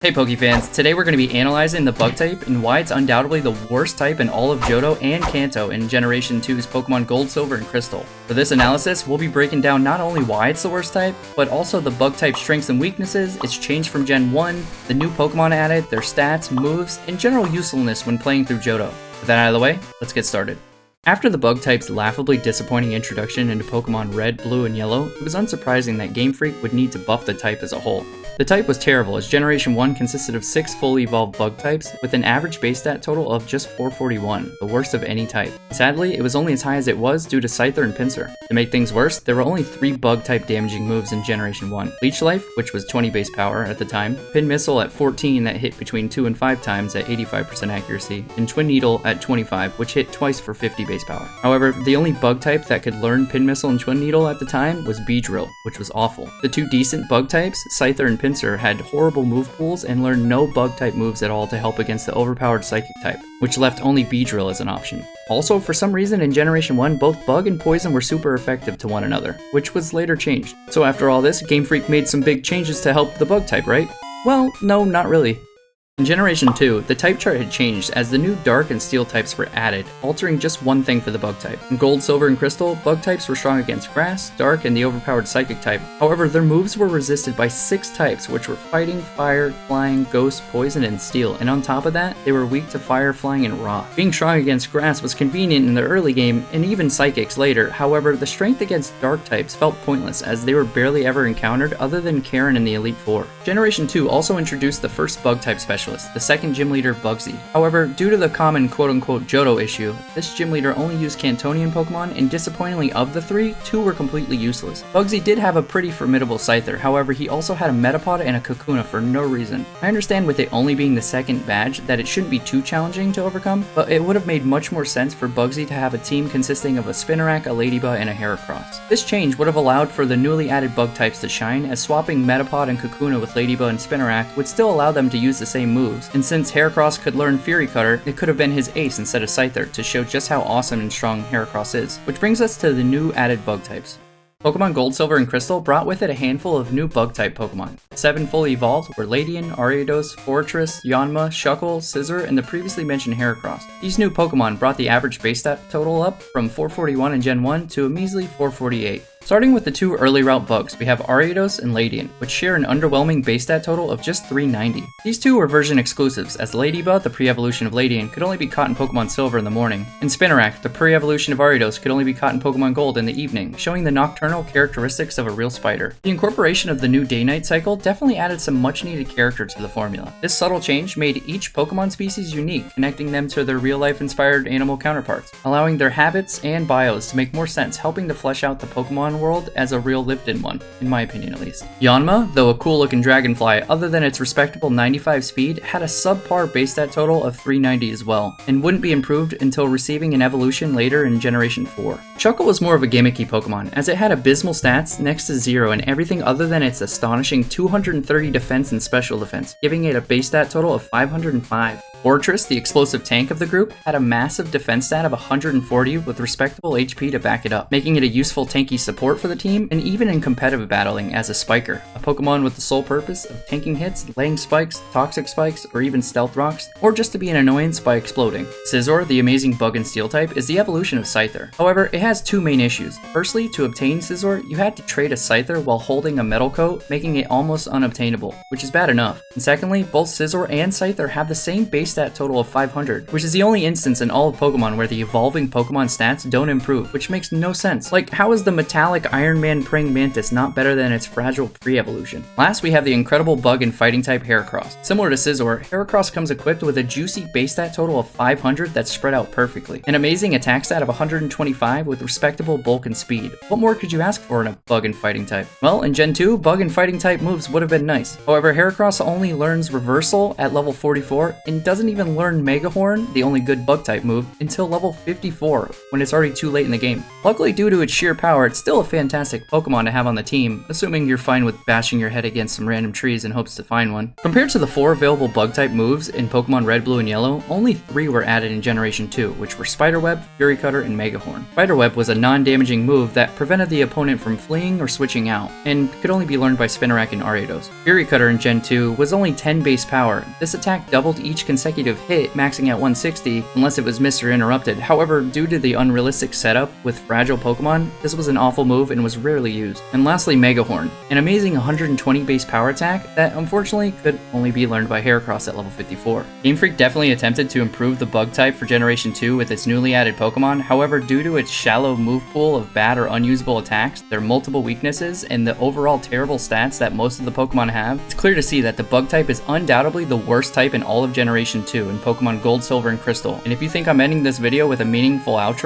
Hey Pokefans, today we're going to be analyzing the bug type and why it's undoubtedly the worst type in all of Johto and Kanto in Generation 2's Pokemon Gold, Silver, and Crystal. For this analysis, we'll be breaking down not only why it's the worst type, but also the bug type's strengths and weaknesses, its change from Gen 1, the new Pokemon added, their stats, moves, and general usefulness when playing through Johto. With that out of the way, let's get started. After the bug type's laughably disappointing introduction into Pokemon Red, Blue, and Yellow, it was unsurprising that Game Freak would need to buff the type as a whole. The type was terrible, as Generation 1 consisted of 6 fully evolved bug types, with an average base stat total of just 441, the worst of any type. Sadly, it was only as high as it was due to Scyther and Pinsir. To make things worse, there were only 3 bug type damaging moves in Generation 1. Leech Life, which was 20 base power at the time, Pin Missile at 14 that hit between 2 and 5 times at 85% accuracy, and Twin Needle at 25, which hit twice for 50 base power. However, the only bug type that could learn Pin Missile and Twin Needle at the time was Beedrill, which was awful. The 2 decent bug types, Scyther and Pinsir, had horrible move pools and learned no bug type moves at all to help against the overpowered Psychic type, which left only Beedrill as an option. Also, for some reason in Generation 1, both Bug and Poison were super effective to one another, which was later changed. So after all this, Game Freak made some big changes to help the bug type, right? Well, no, not really. In Generation 2, the type chart had changed as the new Dark and Steel types were added, altering just one thing for the bug type. In Gold, Silver, and Crystal, bug types were strong against Grass, Dark, and the overpowered Psychic type. However, their moves were resisted by 6 types, which were Fighting, Fire, Flying, Ghost, Poison, and Steel, and on top of that, they were weak to Fire, Flying, and Rock. Being strong against Grass was convenient in the early game, and even Psychics later. However, the strength against Dark types felt pointless, as they were barely ever encountered other than Karen in the Elite Four. Generation 2 also introduced the first bug type specialist, the second gym leader Bugsy. However, due to the common quote-unquote Johto issue, this gym leader only used Cantonian Pokemon, and disappointingly of the 3, 2 were completely useless. Bugsy did have a pretty formidable Scyther, however he also had a Metapod and a Kakuna for no reason. I understand with it only being the second badge that it shouldn't be too challenging to overcome, but it would have made much more sense for Bugsy to have a team consisting of a Spinarak, a Ladybug, and a Heracross. This change would have allowed for the newly added bug types to shine, as swapping Metapod and Kakuna with Ladybug and Spinarak would still allow them to use the same moves, and since Heracross could learn Fury Cutter, it could have been his ace instead of Scyther to show just how awesome and strong Heracross is. Which brings us to the new added bug types. Pokemon Gold, Silver, and Crystal brought with it a handful of new bug-type Pokemon. 7 fully evolved were Ladian, Ariados, Fortress, Yanma, Shuckle, Scizor, and the previously mentioned Heracross. These new Pokemon brought the average base stat total up from 441 in Gen 1 to a measly 448. Starting with the 2 early route bugs, we have Ariados and Ladian, which share an underwhelming base stat total of just 390. These 2 were version exclusives, as Ladybug, the pre-evolution of Ladian, could only be caught in Pokemon Silver in the morning, and Spinarak, the pre-evolution of Ariados, could only be caught in Pokemon Gold in the evening, showing the nocturnal characteristics of a real spider. The incorporation of the new day-night cycle definitely added some much-needed character to the formula. This subtle change made each Pokemon species unique, connecting them to their real-life inspired animal counterparts, allowing their habits and bios to make more sense, helping to flesh out the Pokemon world as a real lived-in one, in my opinion at least. Yanma, though a cool-looking dragonfly, other than its respectable 95 speed, had a subpar base stat total of 390 as well, and wouldn't be improved until receiving an evolution later in Generation 4. Shuckle was more of a gimmicky Pokemon, as it had abysmal stats next to 0 and everything other than its astonishing 230 defense and special defense, giving it a base stat total of 505. Fortress, the explosive tank of the group, had a massive defense stat of 140 with respectable HP to back it up, making it a useful tanky support for the team and even in competitive battling as a Spiker, a Pokemon with the sole purpose of tanking hits, laying spikes, toxic spikes, or even stealth rocks, or just to be an annoyance by exploding. Scizor, the amazing bug and steel type, is the evolution of Scyther. However, it has 2 main issues. Firstly, to obtain Scizor, you had to trade a Scyther while holding a metal coat, making it almost unobtainable, which is bad enough. And secondly, both Scizor and Scyther have the same base stat total of 500, which is the only instance in all of Pokemon where the evolving Pokemon stats don't improve, which makes no sense. Like, how is the metallic Iron Man praying mantis not better than its fragile pre-evolution? Last, we have the incredible bug and fighting type Heracross. Similar to Scizor, Heracross comes equipped with a juicy base stat total of 500 that's spread out perfectly, an amazing attack stat of 125 with respectable bulk and speed. What more could you ask for in a bug and fighting type? Well, in Gen 2, bug and fighting type moves would have been nice. However, Heracross only learns Reversal at level 44 and doesn't doesn't even learn Mega Horn, the only good bug type move, until level 54, when it's already too late in the game. Luckily, due to its sheer power, it's still a fantastic Pokemon to have on the team, assuming you're fine with bashing your head against some random trees in hopes to find one. Compared to the 4 available bug type moves in Pokemon Red, Blue, and Yellow, only 3 were added in Generation 2, which were Spider Web, Fury Cutter, and Mega Horn. Spider Web was a non-damaging move that prevented the opponent from fleeing or switching out, and could only be learned by Spinarak and Ariados. Fury Cutter in Gen 2 was only 10 base power. This attack doubled each consecutive hit, maxing at 160, unless it was missed or interrupted. However, due to the unrealistic setup with fragile Pokemon, this was an awful move and was rarely used. And lastly, Mega Horn, an amazing 120 base power attack that unfortunately could only be learned by Heracross at level 54. Game Freak definitely attempted to improve the bug type for Generation 2 with its newly added Pokemon. However, due to its shallow move pool of bad or unusable attacks, their multiple weaknesses, and the overall terrible stats that most of the Pokemon have, it's clear to see that the bug type is undoubtedly the worst type in all of Generation 2 in Pokemon Gold, Silver, and Crystal. And if you think I'm ending this video with a meaningful outro,